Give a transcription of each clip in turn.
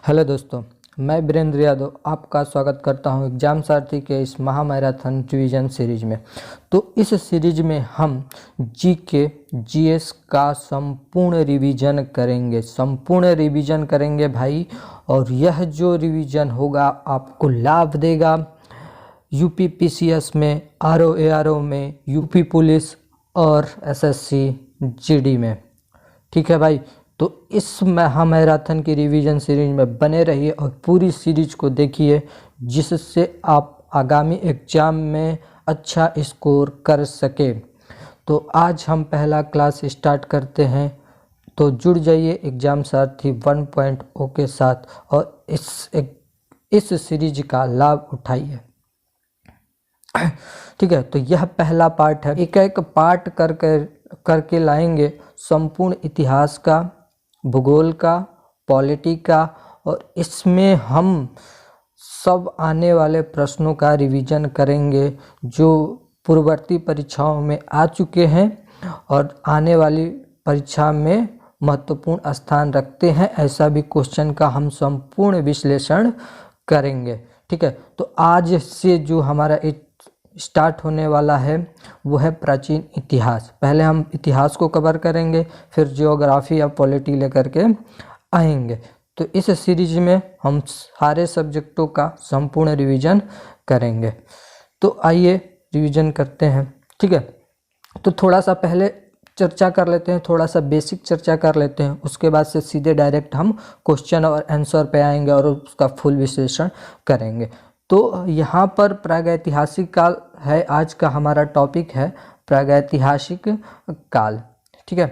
Hello दोस्तों, मैं वीरेंद्र यादव आपका स्वागत करता हूं एग्जाम सारथी के इस महामैराथन रिवीजन सीरीज में। तो इस सीरीज में हम जीके जीएस का संपूर्ण रिवीजन करेंगे भाई। और यह जो रिवीजन होगा आपको लाभ देगा यूपी पीसीएस में, आरओ एआरओ में, यूपी पुलिस और एसएससी जीडी में। ठीक है भाई, तो इस महामैराथन की रिवीजन सीरीज में बने रहिए और पूरी सीरीज को देखिए, जिससे आप आगामी एग्जाम में अच्छा स्कोर कर सके। तो आज हम पहला क्लास स्टार्ट करते हैं, तो जुड़ जाइए एग्जाम सारथी 1.0 के साथ और इस सीरीज का लाभ उठाइए। ठीक है, तो यह पहला पार्ट है। एक एक पार्ट करके लाएंगे संपूर्ण इतिहास का, भूगोल का, पॉलिटी का, और इसमें हम सब आने वाले प्रश्नों का रिवीजन करेंगे जो पूर्ववर्ती परीक्षाओं में आ चुके हैं और आने वाली परीक्षा में महत्वपूर्ण स्थान रखते हैं। ऐसा भी क्वेश्चन का हम संपूर्ण विश्लेषण करेंगे। ठीक है, तो आज से जो हमारा स्टार्ट होने वाला है वो है प्राचीन इतिहास। पहले हम इतिहास को कवर करेंगे, फिर ज्योग्राफी या पॉलिटी लेकर के आएंगे। तो इस सीरीज में हम सारे सब्जेक्टों का संपूर्ण रिवीजन करेंगे। तो आइए रिवीजन करते हैं। ठीक है, तो थोड़ा सा पहले चर्चा कर लेते हैं, थोड़ा सा बेसिक चर्चा कर लेते हैं, उसके बाद से सीधे डायरेक्ट हम क्वेश्चन और आंसर पे आएंगे और उसका फुल विश्लेषण करेंगे। तो यहाँ पर प्रागैतिहासिक काल है, आज का हमारा टॉपिक है प्रागैतिहासिक काल। ठीक है,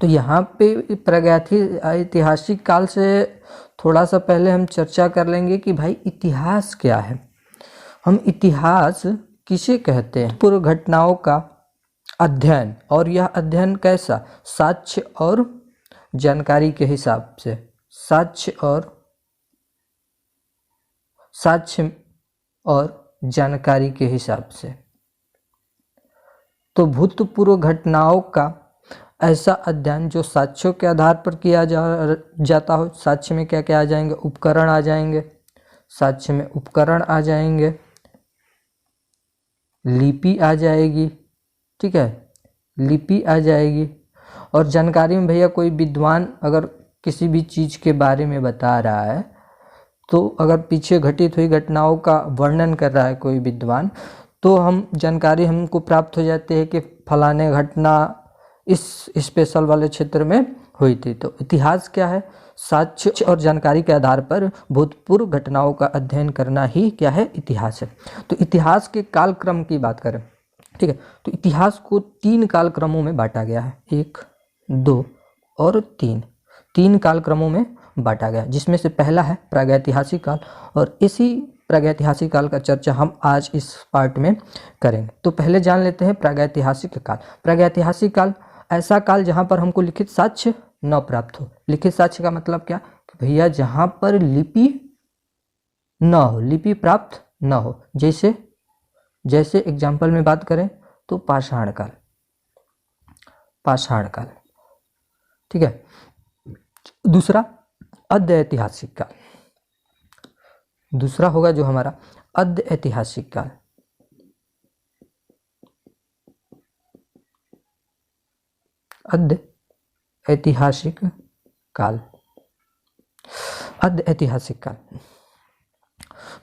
तो यहाँ पे प्रागैतिहासिक काल से थोड़ा सा पहले हम चर्चा कर लेंगे कि भाई इतिहास क्या है। हम इतिहास किसे कहते हैं? पूर्व घटनाओं का अध्ययन, और यह अध्ययन कैसा? साक्ष्य और जानकारी के हिसाब से, साक्ष्य और जानकारी के हिसाब से। तो भूतपूर्व घटनाओं का ऐसा अध्ययन जो साक्ष्यों के आधार पर किया जाता हो। साक्ष्य में क्या क्या आ जाएंगे? उपकरण आ जाएंगे, साक्ष्य में उपकरण आ जाएंगे, लिपि आ जाएगी। ठीक है, लिपि आ जाएगी। और जानकारी में भैया कोई विद्वान अगर किसी भी चीज़ के बारे में बता रहा है, तो अगर पीछे घटित हुई घटनाओं का वर्णन कर रहा है कोई विद्वान, तो हम जानकारी हमको प्राप्त हो जाती है कि फलाने घटना इस स्पेशल वाले क्षेत्र में हुई थी। तो इतिहास क्या है? साक्ष्य और जानकारी के आधार पर भूतपूर्व घटनाओं का अध्ययन करना ही क्या है? इतिहास है। तो इतिहास के कालक्रम की बात करें, ठीक है, तो इतिहास को 3 कालक्रमों में बांटा गया है। 1, 2 और 3 कालक्रमों में बांटा गया, जिसमें से पहला है प्रागैतिहासिक काल, और इसी प्रागैतिहासिक काल का चर्चा हम आज इस पार्ट में करेंगे। तो पहले जान लेते हैं प्रागैतिहासिक काल। प्रागैतिहासिक काल ऐसा काल जहां पर हमको लिखित साक्ष्य न प्राप्त हो। लिखित साक्ष्य का मतलब क्या? कि भैया जहां पर लिपि न हो, लिपि प्राप्त न हो। जैसे एग्जाम्पल में बात करें तो पाषाण काल। ठीक है, दूसरा अद्य ऐतिहासिक काल। दूसरा होगा जो हमारा अद्य ऐतिहासिक काल। अद्य ऐतिहासिक काल।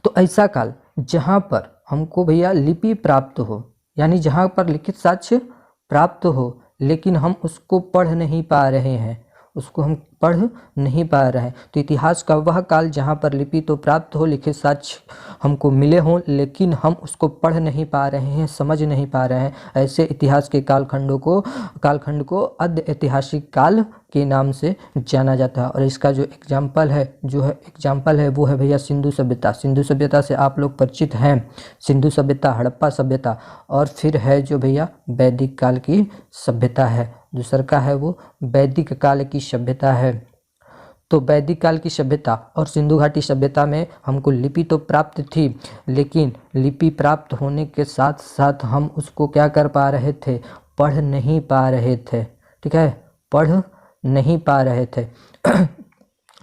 तो ऐसा काल जहां पर हमको भैया लिपि प्राप्त हो, यानी जहां पर लिखित साक्ष्य प्राप्त हो लेकिन हम उसको पढ़ नहीं पा रहे हैं, तो इतिहास का वह काल जहाँ पर लिपि तो प्राप्त हो, लिखित साक्ष्य हमको मिले हों, लेकिन हम उसको पढ़ नहीं पा रहे हैं, समझ नहीं पा रहे हैं, ऐसे इतिहास के कालखंड को अद्य ऐतिहासिक काल के नाम से जाना जाता है। और इसका जो एग्जाम्पल है वो है भैया सिंधु सभ्यता। सिंधु सभ्यता से आप लोग परिचित हैं, सिंधु सभ्यता, हड़प्पा सभ्यता, और फिर है जो भैया वैदिक काल की सभ्यता है। दूसरा का है वो वैदिक काल की सभ्यता है। तो वैदिक काल की सभ्यता और सिंधु घाटी सभ्यता में हमको लिपि तो प्राप्त थी, लेकिन लिपि प्राप्त होने के साथ साथ हम उसको क्या कर पा रहे थे? पढ़ नहीं पा रहे थे। ठीक है, पढ़ नहीं पा रहे थे।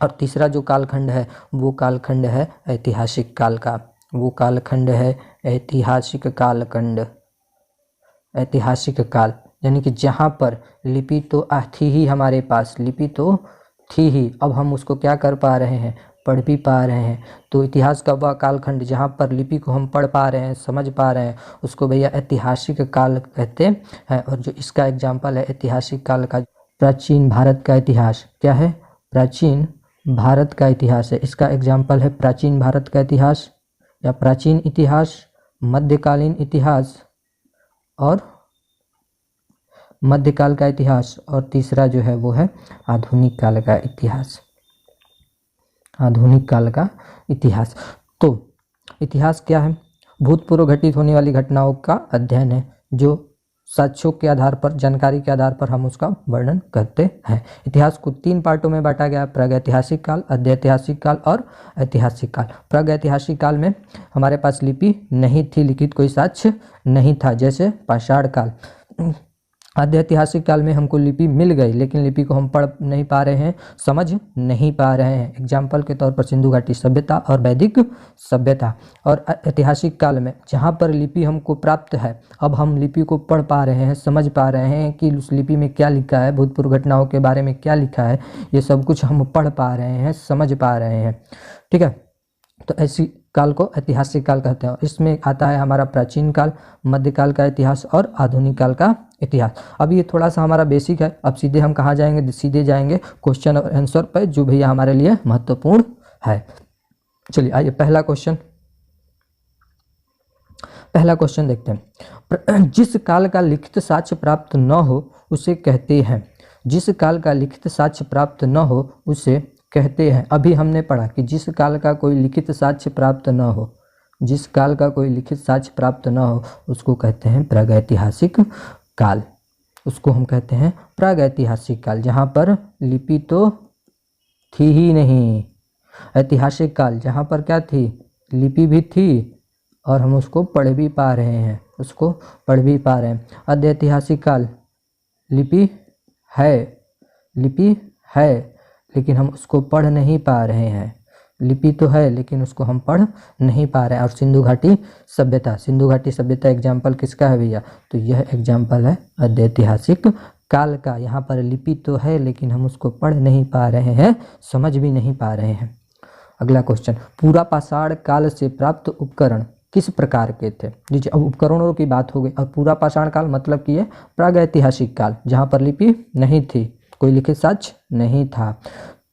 और तीसरा जो कालखंड है वो कालखंड है ऐतिहासिक काल का, वो कालखंड है ऐतिहासिक कालखंड, ऐतिहासिक काल, यानी कि जहाँ पर लिपि तो थी ही हमारे पास, लिपि तो थी ही, अब हम उसको क्या कर पा रहे हैं, पढ़ भी पा रहे हैं। तो इतिहास का वह कालखंड जहाँ पर लिपि को हम पढ़ पा रहे हैं, समझ पा रहे हैं, उसको भैया ऐतिहासिक काल कहते हैं। और जो इसका एग्जाम्पल है ऐतिहासिक काल का, प्राचीन भारत का इतिहास, क्या है, प्राचीन भारत का इतिहास है। इसका एग्जाम्पल है प्राचीन भारत का इतिहास या प्राचीन इतिहास, मध्यकालीन इतिहास और मध्यकाल का इतिहास, और तीसरा जो है वो है आधुनिक काल का इतिहास, आधुनिक काल का इतिहास। तो इतिहास क्या है, भूतपूर्व घटित होने वाली घटनाओं का अध्ययन है, जो साक्ष्यों के आधार पर, जानकारी के आधार पर हम उसका वर्णन करते हैं। इतिहास को 3 पार्टों में बांटा गया, प्रागैतिहासिक काल, अध्यैतिहासिक काल और ऐतिहासिक काल। प्रागैतिहासिक काल में हमारे पास लिपि नहीं थी, लिखित कोई साक्ष्य नहीं था, जैसे पाषाण काल। आध्यैतिहासिक काल में हमको लिपि मिल गई, लेकिन लिपि को हम पढ़ नहीं पा रहे हैं, समझ नहीं पा रहे हैं। एग्जाम्पल के तौर पर सिंधु घाटी सभ्यता और वैदिक सभ्यता। और ऐतिहासिक काल में जहाँ पर लिपि हमको प्राप्त है, अब हम लिपि को पढ़ पा रहे हैं, समझ पा रहे हैं कि उस लिपि में क्या लिखा है, भूतपूर्व घटनाओं के बारे में क्या लिखा है, ये सब कुछ हम पढ़ पा रहे हैं, समझ पा रहे हैं। ठीक है, तो ऐसी काल को ऐतिहासिक काल कहते हैं। इसमें आता है हमारा प्राचीन काल, मध्यकाल का इतिहास और आधुनिक काल का इतिहास। अब ये थोड़ा सा हमारा बेसिक है, अब सीधे हम कहाँ जाएंगे, सीधे जाएंगे क्वेश्चन और आंसर पर, जो भैया हमारे लिए महत्वपूर्ण है। चलिए आइए पहला क्वेश्चन देखते हैं। जिस काल का लिखित साक्ष्य प्राप्त न हो उसे कहते हैं, जिस काल का लिखित साक्ष्य प्राप्त न हो उसे कहते हैं। अभी हमने पढ़ा कि जिस काल का कोई लिखित साक्ष्य प्राप्त न हो, जिस काल का कोई लिखित साक्ष्य प्राप्त न हो उसको कहते हैं प्रागैतिहासिक काल, उसको हम कहते हैं प्रागैतिहासिक काल, जहाँ पर लिपि तो थी ही नहीं। ऐतिहासिक काल जहाँ पर क्या थी, लिपि भी थी और हम उसको पढ़ भी पा रहे हैं, उसको पढ़ भी पा रहे हैं। अध्यैतिहासिक काल लिपि है लेकिन हम उसको पढ़ नहीं पा रहे हैं, लिपि तो है लेकिन उसको हम पढ़ नहीं पा रहे हैं। और सिंधु घाटी सभ्यता, सिंधु घाटी सभ्यता एग्जाम्पल किसका है भैया, तो यह एग्जाम्पल है अध्यैतिहासिक काल का। यहाँ पर लिपि तो है लेकिन हम उसको पढ़ नहीं पा रहे हैं, समझ भी नहीं पा रहे हैं। अगला क्वेश्चन, पूरा पाषाण काल से प्राप्त उपकरण किस प्रकार के थे। लीजिए, अब उपकरणों की बात हो गई, और पूरा पाषाण काल मतलब कि है प्रागैतिहासिक काल, जहाँ पर लिपि नहीं थी, कोई लिखित साक्ष्य नहीं था।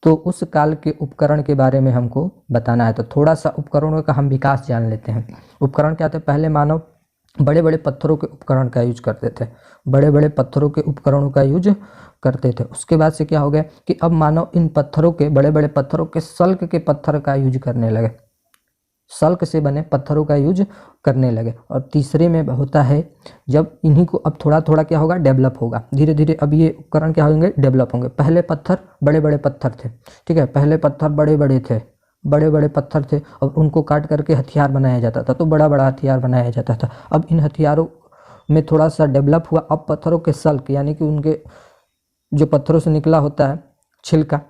तो उस काल के उपकरण के बारे में हमको बताना है। तो थोड़ा सा उपकरणों का हम विकास जान लेते हैं। उपकरण क्या थे, पहले मानव बड़े बड़े पत्थरों के उपकरण का यूज करते थे, बड़े बड़े पत्थरों के उपकरणों का यूज करते थे। उसके बाद से क्या हो गया कि अब मानव इन पत्थरों के, बड़े बड़े पत्थरों के सल्क के पत्थर का यूज करने लगे, सल्क से बने पत्थरों का यूज करने लगे। और तीसरे में होता है जब इन्हीं को अब थोड़ा थोड़ा क्या होगा, डेवलप होगा, धीरे धीरे अब ये उपकरण क्या होंगे, डेवलप होंगे। पहले पत्थर बड़े बड़े पत्थर थे, ठीक है, पहले पत्थर बड़े बड़े थे, बड़े बड़े पत्थर थे, और उनको काट करके हथियार बनाया जाता था, तो बड़ा बड़ा हथियार बनाया जाता था। अब इन हथियारों में थोड़ा सा डेवलप हुआ, अब पत्थरों के सल्क यानी कि उनके जो पत्थरों से निकला होता है छिलका,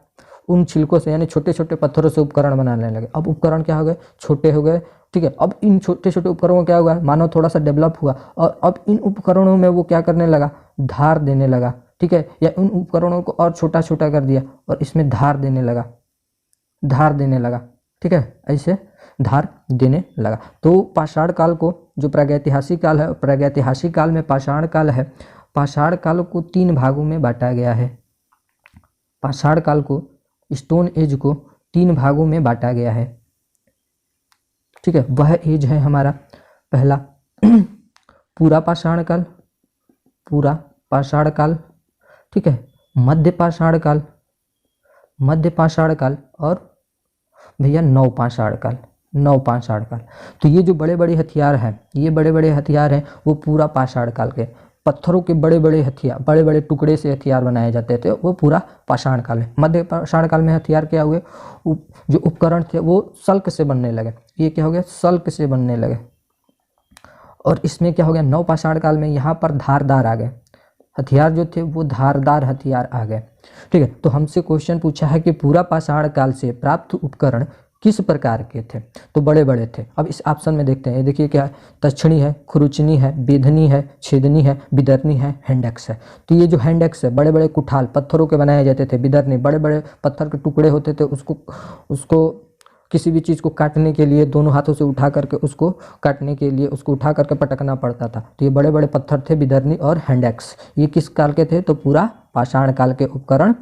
उन छिलकों से यानी छोटे छोटे पत्थरों से उपकरण बनाने लगे। अब उपकरण क्या हो गए, छोटे हो गए, ठीक है। अब इन छोटे छोटे उपकरणों को क्या हुआ, मानव थोड़ा सा डेवलप हुआ, और अब इन उपकरणों में वो क्या करने लगा, धार देने लगा, ठीक है, या उन उपकरणों को और छोटा छोटा कर दिया और इसमें धार देने लगा, धार देने लगा, ठीक है, ऐसे धार देने लगा। तो पाषाण काल को, जो प्रागैतिहासिक काल है, प्रागैतिहासिक काल में पाषाण काल है, पाषाण काल को 3 भागों में बांटा गया है। पाषाण काल को, स्टोन एज को 3 भागों में बांटा गया है, ठीक है। वह एज है हमारा पहला पूरा पाषाण काल, पूरा पाषाण काल, ठीक है, मध्य पाषाण काल, मध्य पाषाण काल, और भैया नव पाषाण काल, नव पाषाण काल। तो ये जो बड़े बड़े हथियार हैं, ये बड़े बड़े हथियार हैं, वो पूरा पाषाण काल के, पत्थरों के बड़े बड़े हथियार, बड़े बड़े टुकड़े से हथियार बनाए जाते थे, वो पूरा पाषाण काल है। मध्य पाषाण काल में हथियार क्या हुए, जो उपकरण थे वो सल्क से बनने लगे, ये क्या हो गया, सल्क से बनने लगे। और इसमें क्या हो गया, नव पाषाण काल में यहाँ पर धारदार आ गए, हथियार जो थे वो धारदार हथियार आ गए। ठीक है। तो हमसे क्वेश्चन पूछा है कि पूरा पाषाण काल से प्राप्त उपकरण किस प्रकार के थे, तो बड़े बड़े थे। अब इस ऑप्शन में देखते हैं, ये देखिए क्या है, तक्षणी है, खुरुचनी है, बेधनी है, छेदनी है, बिदरनी है, हैंडेक्स है। तो ये जो हैंडेक्स है, बड़े बड़े कुठाल पत्थरों के बनाए जाते थे, बिदरनी बड़े बड़े पत्थर के टुकड़े होते थे, उसको किसी भी चीज़ को काटने के लिए दोनों हाथों से उठा करके उसको काटने के लिए उसको उठा करके पटकना पड़ता था। तो ये बड़े बड़े पत्थर थे, बिदरनी और हैंडेक्स। ये किस काल के थे, तो पूरा पाषाण काल के उपकरण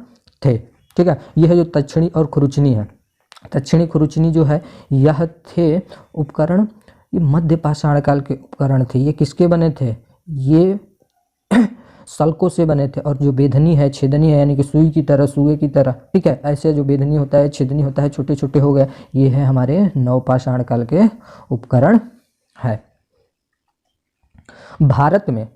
थे। ठीक है। यह है जो तक्षणी और खुरुचनी है, दक्षिणी खुरुचनी जो है यह थे उपकरण, ये मध्य पाषाण काल के उपकरण थे। ये किसके बने थे, ये सल्कों से बने थे। और जो बेधनी है, छेदनी है, यानी कि सुई की तरह, सुए की तरह, ठीक है, ऐसे जो बेधनी होता है, छेदनी होता है, छोटे छोटे हो गए, ये है हमारे नवपाषाण काल के उपकरण है। भारत में,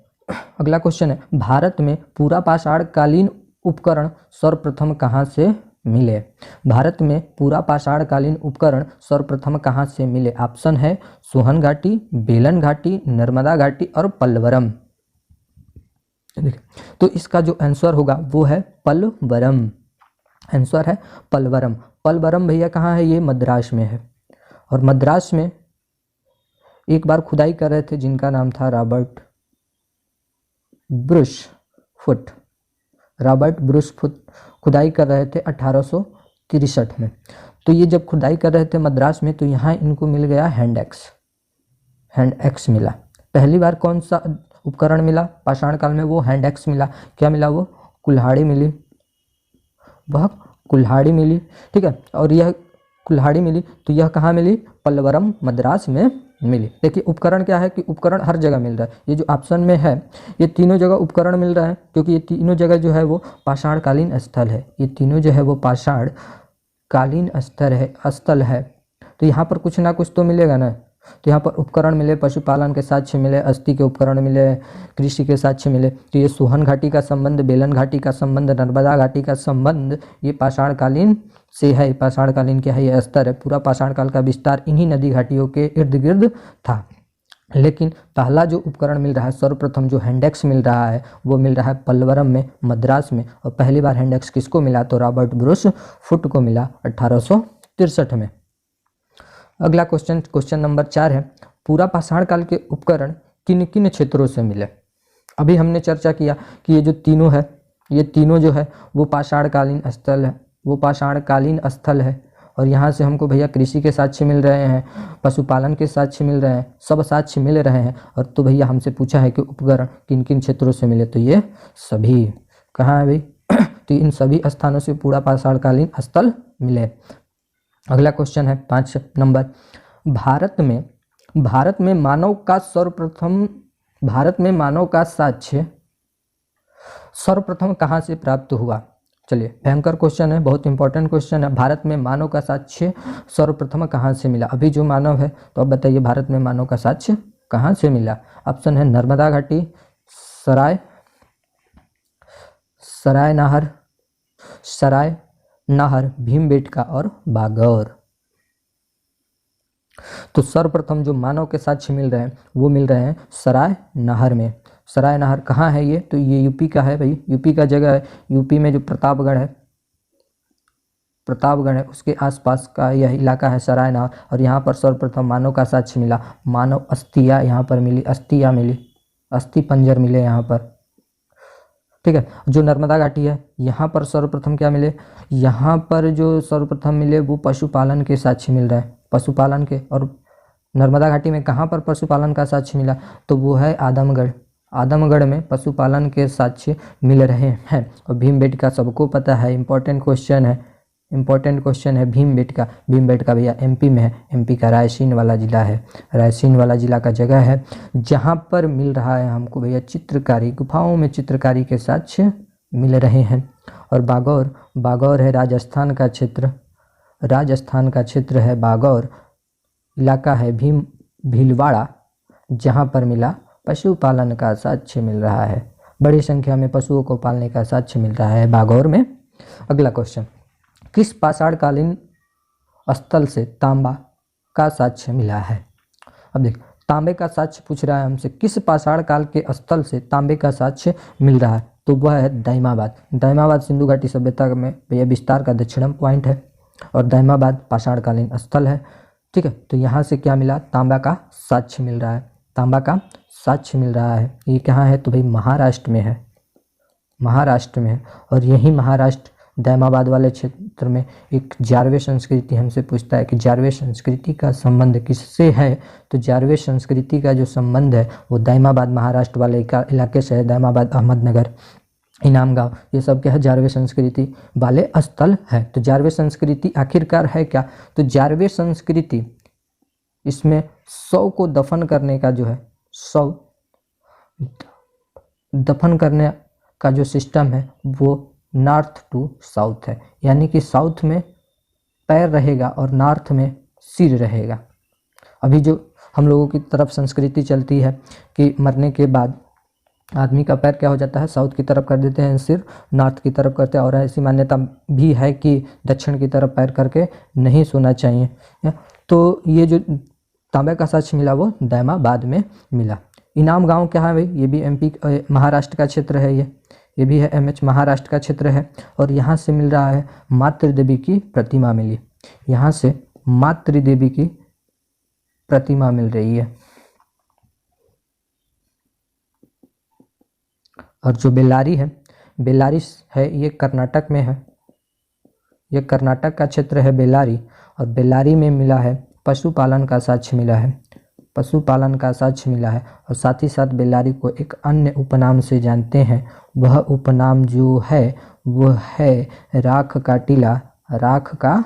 अगला क्वेश्चन है, भारत में पूरा पाषाण कालीन उपकरण सर्वप्रथम कहाँ से मिले। भारत में पूरा पाषाण कालीन उपकरण सर्वप्रथम कहाँ से मिले। ऑप्शन है सोहन घाटी, बेलन घाटी, नर्मदा घाटी और पल्वरम। तो इसका जो आंसर होगा वो है पल्वरम। आंसर है पल्वरम। पल्वरम भैया कहाँ है, ये मद्रास में है। और मद्रास में एक बार खुदाई कर रहे थे जिनका नाम था रॉबर्ट ब्रूसफुट। रॉबर्ट ब्रूसफुट खुदाई कर रहे थे 1863 में। तो ये जब खुदाई कर रहे थे मद्रास में, तो यहाँ इनको मिल गया हैंड एक्स मिला। पहली बार कौन सा उपकरण मिला पाषाण काल में, वो हैंड एक्स मिला। क्या मिला, वो कुल्हाड़ी मिली, वह कुल्हाड़ी मिली। ठीक है। और यह कुल्हाड़ी मिली, तो यह कहाँ मिली, पल्वरम मद्रास में मिली। देखिए उपकरण क्या है कि उपकरण हर जगह मिल रहा है। ये जो ऑप्शन में है ये तीनों जगह उपकरण मिल रहा है, क्योंकि ये तीनों जगह जो है वो पाषाण कालीन स्थल है। ये तीनों जो है वो पाषाण कालीन स्थल है। तो यहाँ पर कुछ ना कुछ तो मिलेगा ना। तो यहाँ पर उपकरण मिले, पशुपालन के साक्ष्य मिले, अस्थि के उपकरण मिले, कृषि के साक्ष्य मिले। तो ये सोहन घाटी का संबंध, बेलन घाटी का संबंध, नर्मदा घाटी का संबंध ये पाषाण कालीन से है। पाषाण कालीन क्या है, ये स्तर है। पूरा पाषाण काल का विस्तार इन्हीं नदी घाटियों के इर्द गिर्द था। लेकिन पहला जो उपकरण मिल रहा है, सर्वप्रथम जो हैंडेक्स मिल रहा है, वो मिल रहा है पल्वरम में, मद्रास में। और पहली बार हैंडेक्स किसको मिला, तो रॉबर्ट ब्रूसफुट को मिला 1863 में। अगला क्वेश्चन नंबर 4 है, पूरा पाषाण काल के उपकरण किन किन क्षेत्रों से मिले। अभी हमने चर्चा किया कि ये जो तीनों है, ये तीनों जो है वो पाषाण कालीन स्थल है, वो पाषाण कालीन स्थल है। और यहाँ से हमको भैया कृषि के साक्ष्य मिल रहे हैं, पशुपालन के साक्ष्य मिल रहे हैं, सब साक्ष्य मिल रहे हैं। और तो भैया हमसे पूछा है कि उपकरण किन किन क्षेत्रों से मिले, तो ये सभी कहाँ है भाई तो इन सभी स्थानों से पूरा पाषाण कालीन स्थल मिले। अगला क्वेश्चन है 5 नंबर, भारत में मानव का साक्ष्य सर्वप्रथम कहाँ से प्राप्त हुआ। चलिए भयंकर क्वेश्चन है, बहुत इंपॉर्टेंट क्वेश्चन है। भारत में मानव का साक्ष्य सर्वप्रथम कहाँ से मिला। अभी जो मानव है, तो अब बताइए भारत में मानव का साक्ष्य कहाँ से मिला। ऑप्शन है नर्मदा घाटी, सराय नाहर, भीमबेटका और बागौर। तो सर्वप्रथम जो मानव के साक्ष्य मिल रहे हैं वो मिल रहे हैं सराय नाहर में। सराय नाहर कहाँ है ये, तो ये यूपी का है भाई, यूपी का जगह है। यूपी में जो प्रतापगढ़ है उसके आसपास का यह इलाका है सराय नाहर। और यहाँ पर सर्वप्रथम मानव का साक्ष्य मिला। मानव अस्थियाँ यहाँ पर मिली, अस्थि पंजर मिले यहाँ पर। ठीक है। जो नर्मदा घाटी है यहाँ पर सर्वप्रथम क्या मिले, यहाँ पर जो सर्वप्रथम मिले वो पशुपालन के साक्ष्य मिल रहे हैं, पशुपालन के। और नर्मदा घाटी में कहाँ पर पशुपालन का साक्ष्य मिला, तो वो है आदमगढ़ में पशुपालन के साक्ष्य मिल रहे हैं। और भीमबेटका सबको पता है, इंपॉर्टेंट क्वेश्चन है भीमबेटका भैया एमपी में है। एमपी का रायसीन वाला जिला है, रायसीन वाला जिला का जगह है जहाँ पर मिल रहा है हमको भैया चित्रकारी, गुफाओं में चित्रकारी के साक्ष्य मिल रहे हैं। और बागौर है राजस्थान का क्षेत्र है बागौर। इलाका है भीलवाड़ा, जहाँ पर मिला पशुपालन का साक्ष्य मिल रहा है। बड़ी संख्या में पशुओं को पालने का साक्ष्य मिल रहा है बागौर में। अगला क्वेश्चन, किस पाषाण कालीन स्थल से तांबा का साक्ष्य मिला है। अब देख, तांबे का साक्ष्य पूछ रहा है हमसे, किस पाषाण काल के स्थल से तांबे का साक्ष्य मिल रहा है। तो वह है दाइमाबाद। दाइमाबाद सिंधु घाटी सभ्यता में भैया विस्तार का दक्षिणम पॉइंट है और दाइमाबाद पाषाणकालीन स्थल है। ठीक है, तो यहाँ से क्या मिला, तांबा का साक्ष्य मिल रहा है, तांबा का साक्ष्य मिल रहा है। ये कहाँ है, तो भाई महाराष्ट्र में है, महाराष्ट्र में है। और यही महाराष्ट्र दाइमाबाद वाले क्षेत्र में एक जारवे संस्कृति हमसे पूछता है कि जारवे संस्कृति का संबंध किससे है, तो जारवे संस्कृति का जो संबंध है वो दाइमाबाद महाराष्ट्र वाले इलाके से है। दाइमाबाद, अहमदनगर, इनाम गांव, ये सब क्या है, जारवे संस्कृति वाले स्थल है। तो जारवे संस्कृति आखिरकार है क्या, तो जारवे संस्कृति इसमें शव को दफन करने का जो है, शव दफन करने का जो सिस्टम है वो नॉर्थ टू साउथ है, यानी कि साउथ में पैर रहेगा और नॉर्थ में सिर रहेगा। अभी जो हम लोगों की तरफ संस्कृति चलती है कि मरने के बाद आदमी का पैर क्या हो जाता है, साउथ की तरफ कर देते हैं, सिर नॉर्थ की तरफ करते हैं। और ऐसी मान्यता भी है कि दक्षिण की तरफ पैर करके नहीं सोना चाहिए। तो ये जो तांबे का साक्ष्य मिला वो दाइमाबाद में मिला। इनाम गांव क्या है भाई, ये भी एमपी महाराष्ट्र का क्षेत्र है, ये भी है एमएच महाराष्ट्र का क्षेत्र है। और यहाँ से मिल रहा है मातृ देवी की प्रतिमा मिली, यहाँ से मातृ देवी की प्रतिमा मिल रही है। और जो बेल्लारी है, बेल्लारी है ये कर्नाटक में है, ये कर्नाटक का क्षेत्र है बेल्लारी। और बेल्लारी में मिला है पशुपालन का साक्ष्य मिला है, पशुपालन का साक्ष्य मिला है। और साथ ही साथ बेल्लारी को एक अन्य उपनाम से जानते हैं, वह उपनाम जो है वह है राख का टीला, राख का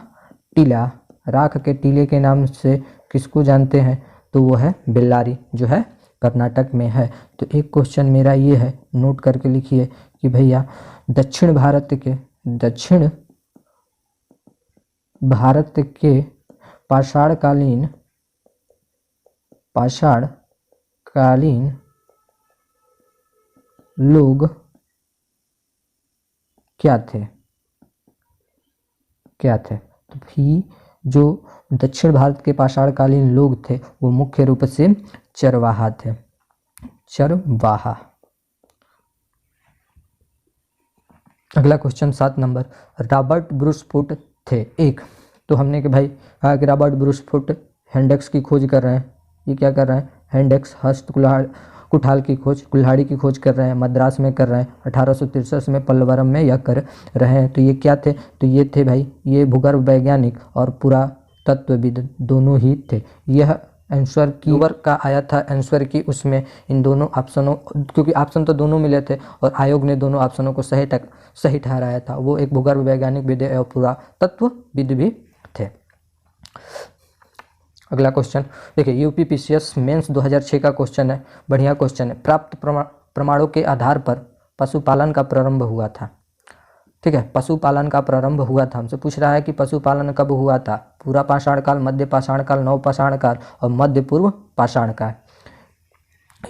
टीला, राख के टीले के नाम से किसको जानते हैं, तो वो है बेल्लारी जो है कर्नाटक में है। तो एक क्वेश्चन मेरा ये है, नोट करके लिखिए कि भैया दक्षिण भारत के पाषाणकालीन लोग क्या थे, तो भी जो दक्षिण भारत के पाषाणकालीन लोग थे वो मुख्य रूप से चरवाहा थे, चरवाहा। अगला question 7 number, Robert Bruce foot थे एक। तो हमने कि भाई कहा कि रॉबर्ट ब्रूस फुट हेंडेक्स की खोज कर रहे हैं, ये क्या कर रहे हैं, हेंडेक्स हस्त कुठाल की खोज, कुल्हाड़ी की खोज कर रहे हैं, मद्रास में कर रहे हैं, 1863 में पल्लवरम में यह कर रहे हैं। तो ये क्या थे, तो ये थे भाई, ये भूगर्भ वैज्ञानिक और पुरातत्वविद दोनों ही थे। यह आंसर की वर्क का आया था, आंसर की उसमें इन दोनों ऑप्शनों, क्योंकि ऑप्शन तो दोनों मिले थे और आयोग ने दोनों ऑप्शनों को सही ठहराया था। वो एक भूगर्भ वैज्ञानिक विद और पुरातत्वविद भी थे। अगला क्वेश्चन देखिए, यूपीपीसीएस मेंस 2006 का क्वेश्चन है, बढ़िया क्वेश्चन है। प्राप्त प्रमाणों के आधार पर पशुपालन का प्रारंभ हुआ था। ठीक है, पशुपालन का प्रारंभ हुआ था, हमसे पूछ रहा है कि पशुपालन कब हुआ था, पूरा पाषाण काल, मध्य पाषाण काल, नव पाषाण काल और मध्य पूर्व पाषाण काल।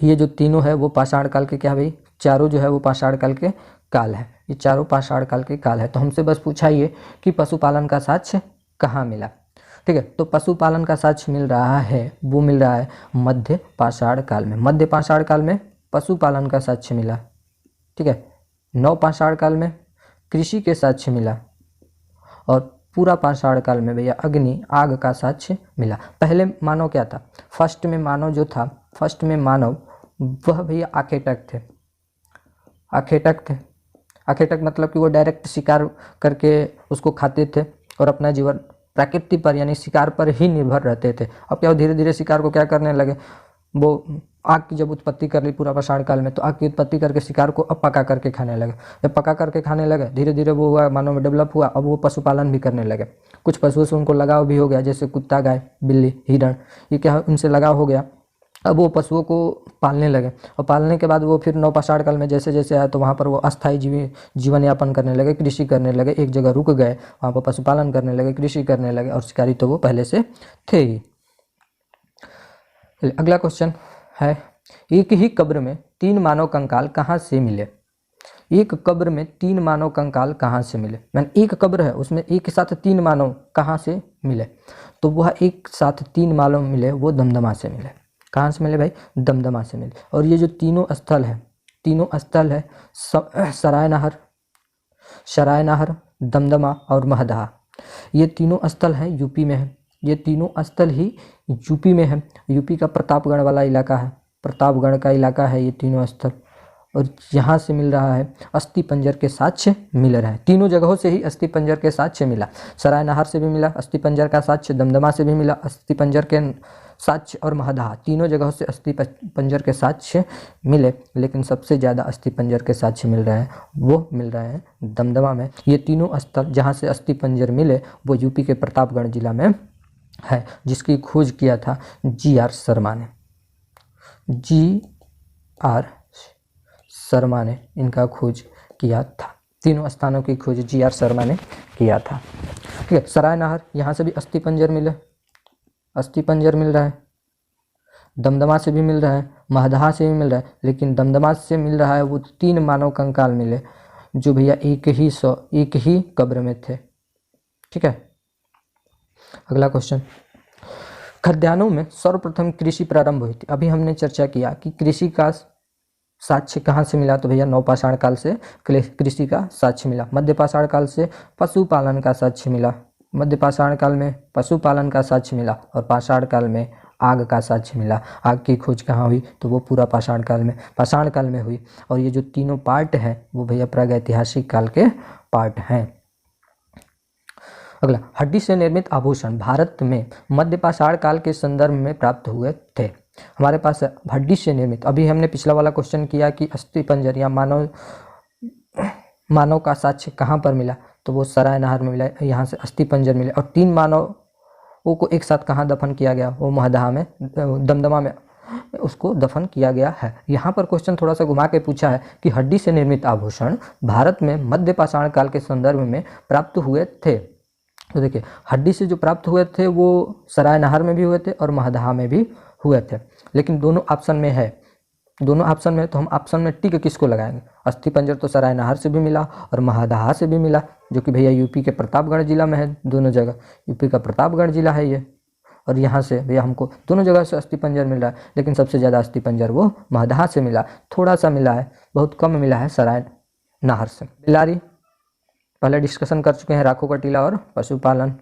ये जो तीनों है वो पाषाण काल के क्या भाई, चारों जो है वो पाषाण काल के काल है, ये चारों पाषाण काल के काल है। तो हमसे बस पूछा ये कि पशुपालन का साक्ष्य कहाँ मिला। ठीक है, तो पशुपालन का साक्ष्य मिल रहा है, वो मिल रहा है मध्य पाषाण काल में, मध्य पाषाण काल में पशुपालन का साक्ष्य मिला। ठीक है, नव पाषाण काल में कृषि के साक्ष्य मिला और पूरा पाषाण काल में भैया अग्नि, आग का साक्ष्य मिला। पहले मानव क्या था, फर्स्ट में मानव जो था, फर्स्ट में मानव वह भैया आखेटक थे, आखेटक थे। आखेटक मतलब कि वो डायरेक्ट शिकार करके उसको खाते थे और अपना जीवन प्रकृति पर यानी शिकार पर ही निर्भर रहते थे। अब क्या, धीरे धीरे शिकार को क्या करने लगे, वो आग की जब उत्पत्ति कर ली पूरा पाषाण काल में, तो आग की उत्पत्ति करके शिकार को अब पका करके खाने लगे। जब पका करके खाने लगे, धीरे धीरे वो हुआ, मानव में डेवलप हुआ, अब वो पशुपालन भी करने लगे। कुछ पशुओं से उनको लगाव भी हो गया, जैसे कुत्ता, गाय, बिल्ली, हिरण, ये क्या है, उनसे लगाव हो गया। अब वो पशुओं को पालने लगे और पालने के बाद वो फिर नव पाषाण काल में जैसे जैसे आया तो वहाँ पर वो अस्थायी जीवन यापन करने लगे, कृषि करने लगे, एक जगह रुक गए, वहाँ पर पशुपालन करने लगे, कृषि करने लगे और शिकारी तो वो पहले से थे ही। अगला क्वेश्चन है, एक ही कब्र में 3 मानव कंकाल कहाँ से मिले। एक कब्र में 3 मानव कंकाल कहाँ से मिले, मैंने एक कब्र है उसमें एक साथ 3 मानव कहाँ से मिले, तो वह एक साथ 3 मानव मिले वो दमदमा से मिले। कहाँ से मिले भाई, दमदमा से मिले। और ये जो तीनों स्थल है, तीनों स्थल है सराय नहर, दमदमा और महदहा। ये तीनों स्थल हैं यूपी में है, ये तीनों स्थल ही यूपी में है। यूपी का प्रतापगढ़ वाला इलाका है, प्रतापगढ़ का इलाका है ये तीनों स्थल। और यहाँ से मिल रहा है अस्थि पंजर के साक्ष्य मिल रहा है, तीनों जगहों से ही अस्थि पंजर के साक्ष्य मिला। सराय नहर से भी मिला अस्थि पंजर का साक्ष्य, दमदमा से भी मिला अस्थि पंजर के साक्ष्य और महदहा, तीनों जगहों से अस्थि पंजर के साक्ष्य मिले। लेकिन सबसे ज़्यादा अस्थि पंजर के साक्ष्य मिल रहे हैं वो मिल रहे हैं दमदमा में। ये तीनों स्थल जहाँ से अस्थि पंजर मिले वो यूपी के प्रतापगढ़ जिला में है, जिसकी खोज किया था जी.आर. शर्मा ने। जी.आर. शर्मा ने इनका खोज किया था, तीनों स्थानों की खोज जी.आर. शर्मा ने किया था। ठीक है, सराय नहर यहाँ से भी अस्थि पंजर मिले, अस्थि पंजर मिल रहा है, दमदमा से भी मिल रहा है, महदहा से भी मिल रहा है। लेकिन दमदमा से मिल रहा है वो 3 मानव कंकाल मिले जो भैया एक ही कब्र में थे। ठीक है, अगला क्वेश्चन, खाद्यान्नों में सर्वप्रथम कृषि प्रारंभ हुई थी। अभी हमने चर्चा किया कि कृषि का साक्ष्य कहाँ से मिला, तो भैया नवपाषाण काल से कृषि का साक्ष्य मिला। मध्यपाषाण काल से पशुपालन का साक्ष्य मिला, मध्यपाषाण काल में पशुपालन का साक्ष्य मिला और पाषाण काल में आग का साक्ष्य मिला। आग की खोज कहाँ हुई, तो वो पूरा पाषाण काल में हुई। और ये जो तीनों पार्ट हैं वो भैया प्रागैतिहासिक काल के पार्ट हैं। अगला, हड्डी से निर्मित आभूषण भारत में मध्यपाषाण काल के संदर्भ में प्राप्त हुए थे। हमारे पास हड्डी से निर्मित, अभी हमने पिछला वाला क्वेश्चन किया कि अस्थि पंजर या मानव का साक्ष्य कहाँ पर मिला, तो वो सराय नहर में मिला, यहाँ से अस्थि पंजर मिले। और 3 मानवों को एक साथ कहाँ दफन किया गया, वो महदहा में, दमदमा में उसको दफन किया गया है। यहाँ पर क्वेश्चन थोड़ा सा घुमा के पूछा है कि हड्डी से निर्मित आभूषण भारत में मध्यपाषाण काल के संदर्भ में प्राप्त हुए थे। तो देखिए, हड्डी से जो प्राप्त हुए थे वो सराय नहर में भी हुए थे और महदहा में भी हुए थे। लेकिन दोनों ऑप्शन में है, दोनों ऑप्शन में, तो हम ऑप्शन में टिक किसको लगाएंगे। अस्थि पंजर तो सराय नहर से भी मिला और महदहा से भी मिला, जो कि भैया यूपी के प्रतापगढ़ जिला में है। दोनों जगह यूपी का प्रतापगढ़ जिला है ये, और यहाँ से भैया हमको दोनों जगह से अस्थि पंजर मिल रहा है। लेकिन सबसे ज़्यादा अस्थि पंजर वो महदहा से मिला, थोड़ा सा मिला है, बहुत कम मिला है सराय नहर से। बिलारी पहले डिस्कशन कर चुके हैं, राखों का टीला और पशुपालन।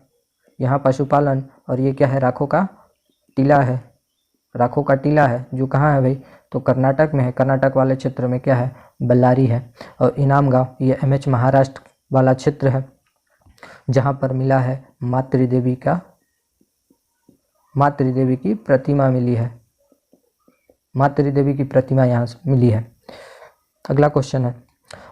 यहाँ पशुपालन और ये क्या है, राखों का टीला है। राखों का टीला है जो कहाँ है भाई, तो कर्नाटक में है। कर्नाटक वाले क्षेत्र में क्या है, बल्लारी है। और इनाम गांव ये एमएच महाराष्ट्र वाला क्षेत्र है, जहाँ पर मिला है मातृदेवी की प्रतिमा मिली है, मातृदेवी की प्रतिमा यहाँ से मिली है। अगला क्वेश्चन है,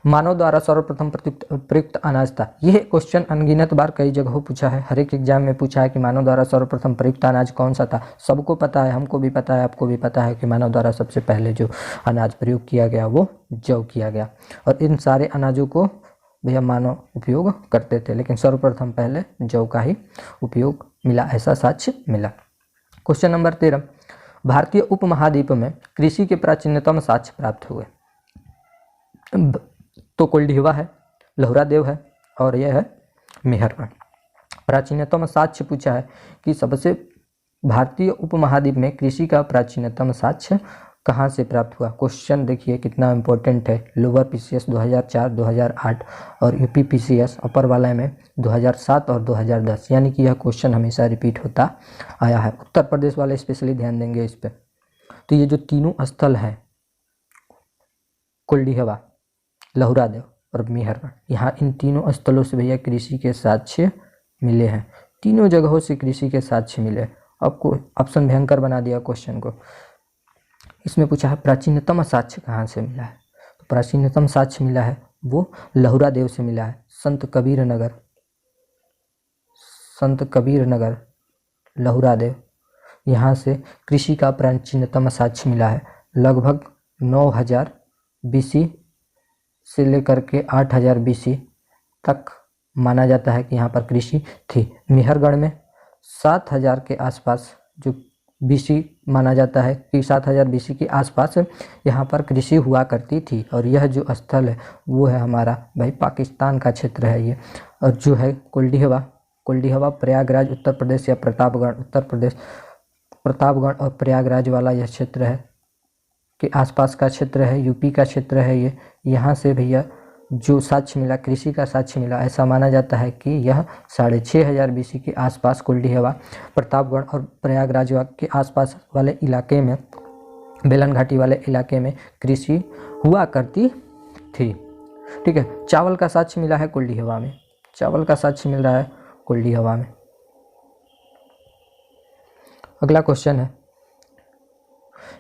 मानव द्वारा सर्वप्रथम प्रयुक्त अनाज था। यह क्वेश्चन अनगिनत बार कई जगहों पूछा है, हर एक एग्जाम में पूछा है कि मानव द्वारा सर्वप्रथम प्रयुक्त अनाज कौन सा था। सबको पता है, हमको भी पता है, आपको भी पता है कि मानव द्वारा सबसे पहले जो अनाज प्रयोग किया गया वो जौ किया गया। और इन सारे अनाजों को भैया मानव उपयोग करते थे, लेकिन सर्वप्रथम पहले जौ का ही उपयोग मिला, ऐसा साक्ष्य मिला। क्वेश्चन नंबर 13, भारतीय उपमहाद्वीप में कृषि के प्राचीनतम साक्ष्य प्राप्त हुए। तो कोल्डिहवा है, लहुरादेव है और यह है मेहरगढ़। प्राचीनतम साक्ष्य पूछा है कि सबसे भारतीय उपमहाद्वीप में कृषि का प्राचीनतम साक्ष्य कहाँ से प्राप्त हुआ। क्वेश्चन देखिए कितना इंपॉर्टेंट है। लोअर पीसीएस 2004, 2008 और यूपी पीसीएस अपर वाला में 2007 और 2010, यानी कि यह क्वेश्चन हमेशा रिपीट होता आया है। उत्तर प्रदेश वाले स्पेशली ध्यान देंगे इस पर। तो ये जो तीनों स्थल हैं, कोल्डिहवा, लहुरादेव और मेहरगढ़, यहाँ इन तीनों स्थलों से भैया कृषि के साक्ष्य मिले हैं। तीनों जगहों से कृषि के साक्ष्य मिले। आपको ऑप्शन भयंकर बना दिया क्वेश्चन को। इसमें पूछा है प्राचीनतम साक्ष्य कहाँ से मिला है, तो प्राचीनतम साक्ष्य मिला है वो लहुरादेव से मिला है। संत कबीर नगर लहुरादेव, यहाँ से कृषि का प्राचीनतम साक्ष्य मिला है। लगभग 9000 BC से लेकर के 8000 BC तक माना जाता है कि यहाँ पर कृषि थी। मेहरगढ़ में 7000 के आसपास जो BC माना जाता है कि 7000 BC के आसपास यहाँ पर कृषि हुआ करती थी। और यह जो स्थल है वो है हमारा भाई पाकिस्तान का क्षेत्र है ये। और जो है कोल्डिहवा प्रयागराज उत्तर प्रदेश या प्रतापगढ़ उत्तर प्रदेश, प्रतापगढ़ और प्रयागराज वाला यह क्षेत्र है। के आसपास का क्षेत्र है, यूपी का क्षेत्र है ये। यहाँ से भैया जो साक्ष्य मिला, कृषि का साक्ष्य मिला, ऐसा माना जाता है कि यह 6500 BC के आसपास कुल्डी हवा प्रतापगढ़ और प्रयागराज के आसपास वाले इलाके में, बेलन घाटी वाले इलाके में कृषि हुआ करती थी। ठीक है, चावल का साक्ष्य मिला है कुल्डी हवा में, चावल का साक्ष्य मिल रहा है कुल्डी हवा में। अगला क्वेश्चन है,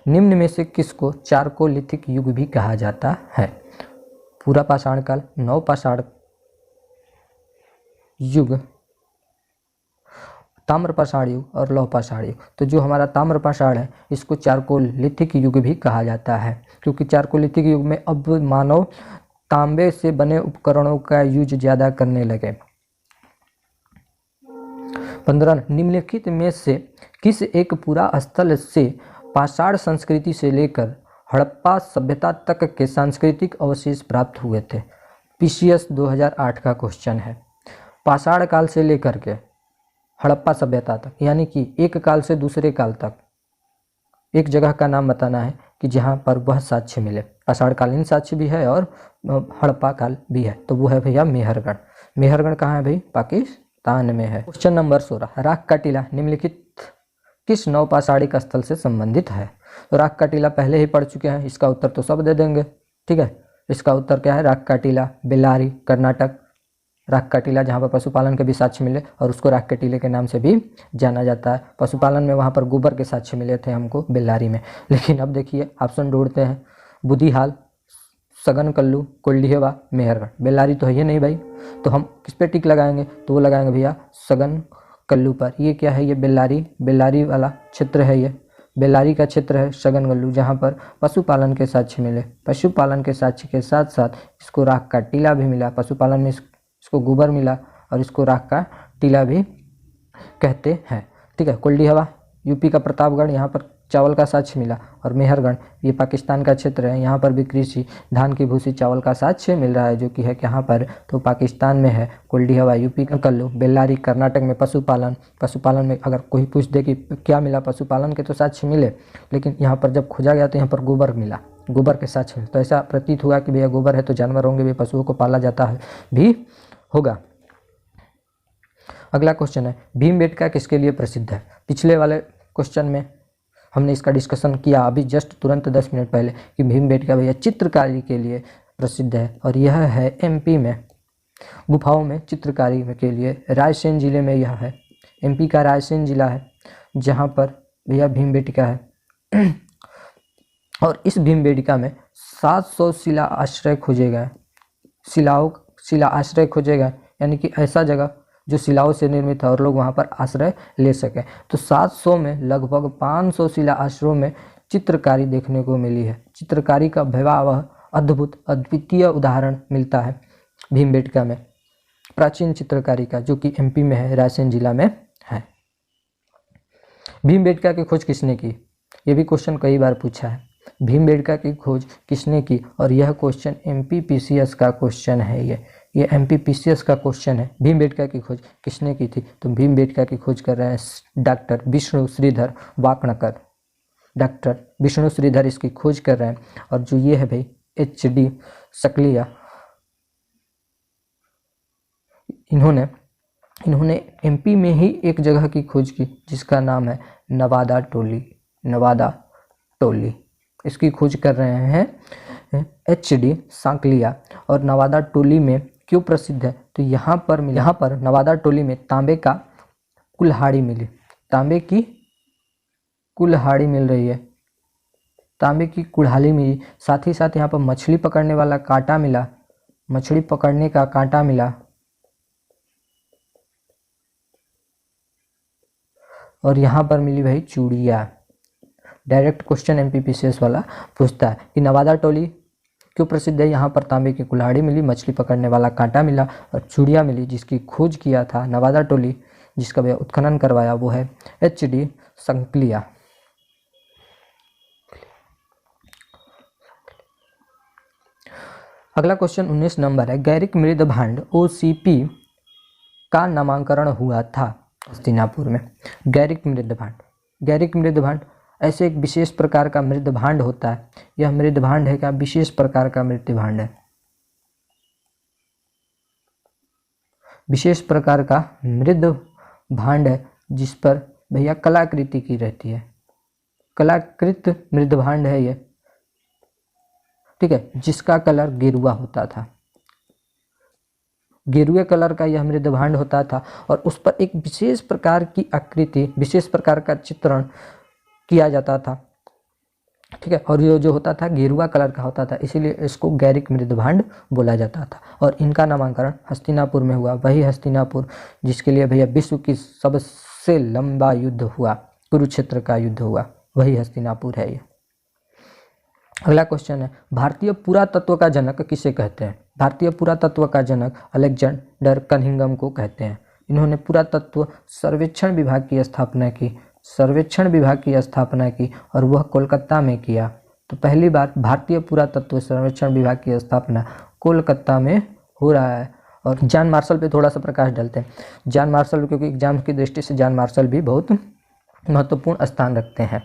निम्न में से किसको चारकोलिथिक युग भी कहा जाता है? पूरा पाषाण काल, नव पाषाण युग, ताम्र पाषाण युग और लौह पाषाण युग। तो जो हमारा ताम्र पाषाण है इसको चारकोलिथिक युग भी कहा जाता है, क्योंकि चारकोलिथिक युग में अब मानव तांबे से बने उपकरणों का यूज ज़्यादा करने लगे। 15, निम्नलिखित में से किस एक पूरा स्थल से पाषाण संस्कृति से लेकर हड़प्पा सभ्यता तक के सांस्कृतिक अवशेष प्राप्त हुए थे? पीसीएस 2008 का क्वेश्चन है। पाषाण काल से लेकर के हड़प्पा सभ्यता तक, यानी कि एक काल से दूसरे काल तक एक जगह का नाम बताना है कि जहाँ पर वह साक्ष्य मिले। पाषाणकालीन साक्ष्य भी है और हड़प्पा काल भी है, तो वो है भैया मेहरगढ़। मेहरगढ़ कहाँ है भाई? पाकिस्तान में है। क्वेश्चन नंबर 16, राख का टीला निम्नलिखित किस नवपाषाणिक स्थल से संबंधित है? तो राख का टीला पहले ही पढ़ चुके हैं, इसका उत्तर तो सब दे देंगे। ठीक है, इसका उत्तर क्या है? राख का टीला, बेल्लारी, कर्नाटक। राख का टीला जहाँ पर पशुपालन के भी साक्ष्य मिले और उसको राख के टीले के नाम से भी जाना जाता है। पशुपालन में वहाँ पर गोबर के साक्ष्य मिले थे हमको बेल्लारी में। लेकिन अब देखिए ऑप्शन ढूंढते हैं, बुधिहाल, सगन कल्लू, कुल्डीहवा, मेहरगढ़। बेल्लारी तो है ये नहीं भाई, तो हम किस पे टिक लगाएंगे? तो वो लगाएंगे भैया सगन कल्लू पर। ये क्या है? ये बेल्लारी, बेल्लारी वाला क्षेत्र है, ये बेल्लारी का क्षेत्र है सगन कल्लू, जहाँ पर पशुपालन के साक्ष्य मिले। पशुपालन के साक्ष्य के साथ साथ इसको राख का टीला भी मिला। पशुपालन में इसको गोबर मिला और इसको राख का टीला भी कहते हैं। ठीक है, कुल्डीहवा यूपी का प्रतापगढ़, यहाँ पर चावल का साक्ष्य मिला। और मेहरगढ़ ये पाकिस्तान का क्षेत्र है, यहाँ पर भी कृषि, धान की भूसी, चावल का साक्ष्य मिल रहा है, जो कि है कहाँ पर? तो पाकिस्तान में है। कुल्डीहवा यूपी का कल्लू, बेल्लारी कर्नाटक में। पशुपालन, पशुपालन में अगर कोई पूछ दे कि क्या मिला, पशुपालन के तो साक्ष्य मिले, लेकिन यहाँ पर जब खोजा गया तो यहाँ पर गोबर मिला, गोबर के साक्ष्य। तो ऐसा प्रतीत हुआ कि भैया गोबर है तो जानवर होंगे भी, पशुओं को पाला जाता है भी होगा। अगला क्वेश्चन है, भीमबेटका किसके लिए प्रसिद्ध है? पिछले वाले क्वेश्चन में हमने इसका डिस्कशन किया अभी जस्ट तुरंत 10 मिनट पहले कि भीमबेटका भैया चित्रकारी के लिए प्रसिद्ध है, और यह है एमपी में, गुफाओं में चित्रकारी के लिए। रायसेन जिले में यह है, एमपी का रायसेन जिला है, जहाँ पर भैया भीमबेटका है। और इस भीमबेटका में 700 शिला आश्रय खोजे गए। शिला आश्रय खोजे गए, यानी कि ऐसा जगह जो शिलाओं से निर्मित है और लोग वहाँ पर आश्रय ले सकें। तो 700 में लगभग 500 शिला आश्रयों में चित्रकारी देखने को मिली है। चित्रकारी का भयावह, अद्भुत, अद्वितीय उदाहरण मिलता है भीमबेटका में, प्राचीन चित्रकारी का, जो कि एमपी में है, रायसेन जिला में है। भीमबेटका की खोज किसने की? ये भी क्वेश्चन कई बार पूछा है। भीमबेटका की खोज किसने की? और यह क्वेश्चन एमपीपीसीएस का क्वेश्चन है। ये एमपीपीसीएस का क्वेश्चन है। भीमबेटका की खोज किसने की थी? तो भीमबेटका की खोज कर रहे हैं डॉक्टर विष्णु श्रीधर वाकणकर। डॉक्टर विष्णु श्रीधर इसकी खोज कर रहे हैं। और जो ये है भाई एचडी सकलिया, इन्होंने एमपी में ही एक जगह की खोज की जिसका नाम है नवादा टोली। इसकी खोज कर रहे हैं एचडी सांकलिया। और नवादा टोली में क्यों प्रसिद्ध है? तो यहाँ पर नवादा टोली में तांबे का कुल्हाड़ी मिली। तांबे की कुल्हाड़ी मिल रही है, तांबे की कुल्हाड़ी मिली। साथ ही साथ यहाँ पर मछली पकड़ने वाला कांटा मिला, मछली पकड़ने का कांटा मिला। और यहाँ पर मिली भाई चूड़िया। डायरेक्ट क्वेश्चन एमपीपीसीएस वाला पूछता है कि नवादा टोली क्यों प्रसिद्ध है? यहाँ पर तांबे की कुल्हाड़ी मिली, मछली पकड़ने वाला कांटा मिला और चूड़िया मिली। जिसकी खोज किया था नवादा टोली, जिसका भैया उत्खनन करवाया वो है एचडी सांकलिया। अगला क्वेश्चन 19 नंबर है, गैरिक मृद भांड ओसीपी का नामांकरण हुआ था हस्तिनापुर में। गैरिक मृद भांड ऐसे एक विशेष प्रकार का मृद भांड होता है। यह मृद भांड है क्या? विशेष प्रकार का मृद भांड है, विशेष प्रकार का मृद भांड है जिस पर भैया कलाकृति की रहती है, कलाकृत मृद भांड है ये, ठीक है, जिसका कलर गेरुआ होता था, गेरुए कलर का यह मृद भांड होता था और उस पर एक विशेष प्रकार की आकृति, विशेष प्रकार का चित्रण किया जाता था, ठीक है, और ये जो होता था गेरुआ कलर का होता था, इसीलिए इसको गैरिक मृद भांड बोला जाता था। और इनका नामांकन हस्तिनापुर में हुआ, वही हस्तिनापुर जिसके लिए भैया विश्व की सबसे लंबा युद्ध हुआ, कुरुक्षेत्र का युद्ध हुआ, वही हस्तिनापुर है ये। अगला क्वेश्चन है, भारतीय पुरातत्व का जनक किसे कहते हैं? भारतीय पुरातत्व का जनक अलेक्जेंडर कनिंघम को कहते हैं। इन्होंने पुरातत्व सर्वेक्षण विभाग की स्थापना की, सर्वेक्षण विभाग की स्थापना की और वह कोलकाता में किया। तो पहली बार भारतीय पुरातत्व सर्वेक्षण विभाग की स्थापना कोलकाता में हो रहा है। और जॉन मार्शल पे थोड़ा सा प्रकाश डालते हैं। जॉन मार्शल, क्योंकि एग्जाम की दृष्टि से जॉन मार्शल भी बहुत महत्वपूर्ण स्थान रखते हैं।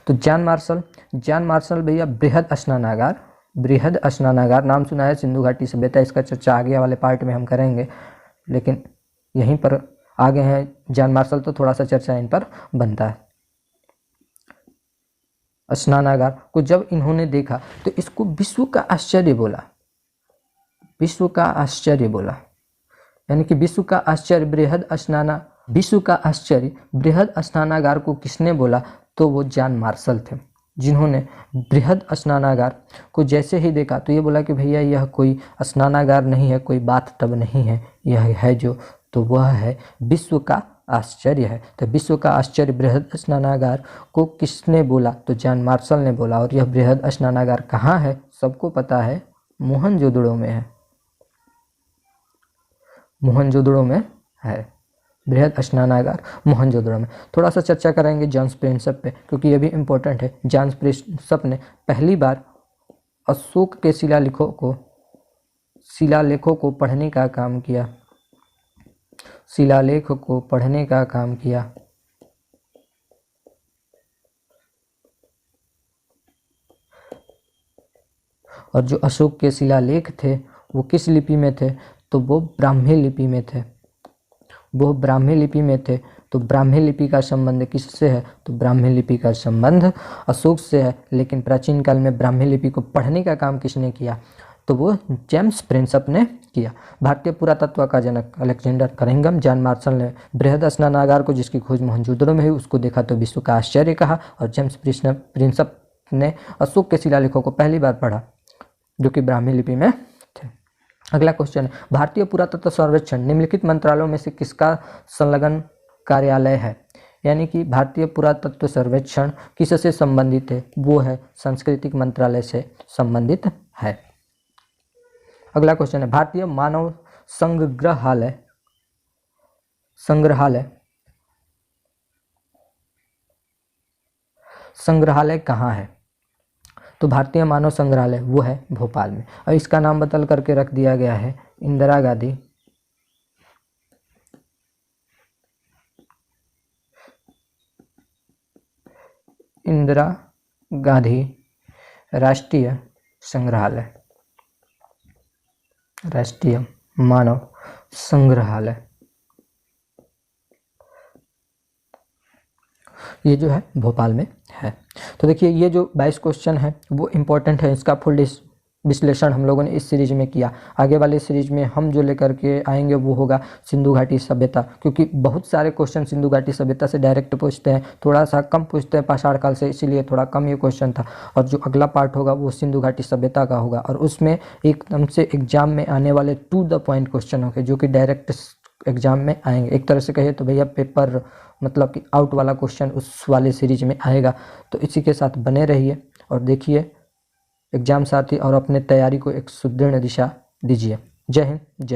तो जॉन मार्शल भैया बृहद स्नानागार, बृहद स्नानागार नाम सुना है, सिंधु घाटी सभ्यता, इसका चर्चा आगे वाले पार्ट में हम करेंगे, लेकिन यहीं पर आगे हैं जॉन मार्शल तो थोड़ा सा चर्चा इन पर बनता है। स्नानागार को जब इन्होंने देखा तो इसको विश्व का आश्चर्य बोला, विश्व का आश्चर्य बोला, यानी कि विश्व का आश्चर्य विश्व का आश्चर्य बृहद स्नानागार को किसने बोला? तो वो जॉन मार्शल थे, जिन्होंने बृहद स्नानागार को जैसे ही देखा तो ये बोला कि भैया यह कोई स्नानागार नहीं है, कोई बाथ टब नहीं है, यह है जो, तो वह है विश्व का आश्चर्य है। तो विश्व का आश्चर्य बृहद स्नानागार को किसने बोला? तो जॉन मार्शल ने बोला। और यह बृहद स्नानागार कहाँ है? सबको पता है, मोहनजोदड़ो में है, मोहनजोदड़ो में है बृहद स्नानागार, मोहनजोदड़ो में। थोड़ा सा चर्चा करेंगे जॉन प्रिंसप पे, क्योंकि ये भी इम्पोर्टेंट है। जॉन प्रिंसप ने पहली बार अशोक के शिलालेखों को पढ़ने का काम किया, शिलालेख को पढ़ने का काम किया। और जो अशोक के शिलालेख थे वो किस लिपि में थे? तो वो ब्राह्मी लिपि में थे, वो ब्राह्मी लिपि में थे। तो ब्राह्मी लिपि का संबंध किससे है? तो ब्राह्मी लिपि का संबंध अशोक से है। लेकिन प्राचीन काल में ब्राह्मी लिपि को पढ़ने का काम किसने किया? तो वो जेम्स प्रिंसप ने किया। भारतीय पुरातत्व का जनक अलेक्जेंडर कनिंघम, जॉन मार्शल ने बृहद स्नानागार को जिसकी खोज मोहनजोदड़ो में हुई उसको देखा तो विश्व का आश्चर्य कहा, और जेम्स प्रिंसप ने अशोक के शिलालेखों को पहली बार पढ़ा जो कि ब्राह्मी लिपि में थे। अगला क्वेश्चन है, भारतीय पुरातत्व सर्वेक्षण निम्नलिखित मंत्रालयों में से किसका संलग्न कार्यालय है? यानी कि भारतीय पुरातत्व सर्वेक्षण किससे संबंधित है? वो है सांस्कृतिक मंत्रालय से संबंधित है। अगला क्वेश्चन है, भारतीय मानव संग्रहालय कहाँ है? तो भारतीय मानव संग्रहालय वो है भोपाल में, और इसका नाम बदल करके रख दिया गया है इंदिरा गांधी राष्ट्रीय संग्रहालय, राष्ट्रीय मानव संग्रहालय। ये जो है भोपाल में है। तो देखिए ये जो 22 क्वेश्चन है वो इम्पोर्टेंट है, इसका फुल विश्लेषण हम लोगों ने इस सीरीज में किया। आगे वाले सीरीज में हम जो लेकर के आएंगे वो होगा सिंधु घाटी सभ्यता, क्योंकि बहुत सारे क्वेश्चन सिंधु घाटी सभ्यता से डायरेक्ट पूछते हैं, थोड़ा सा कम पूछते हैं पाषाण काल से, इसीलिए थोड़ा कम ये क्वेश्चन था। और जो अगला पार्ट होगा वो सिंधु घाटी सभ्यता का होगा, और उसमें एकदम से एग्जाम में आने वाले टू द पॉइंट क्वेश्चन होंगे जो कि डायरेक्ट एग्जाम में आएंगे। एक तरह से कहिए तो भैया पेपर मतलब कि आउट वाला क्वेश्चन उस वाले सीरीज में आएगा। तो इसी के साथ बने रहिए और देखिए एग्जाम साथी, और अपने तैयारी को एक सुदृढ़ दिशा दीजिए। जय हिंद, जय।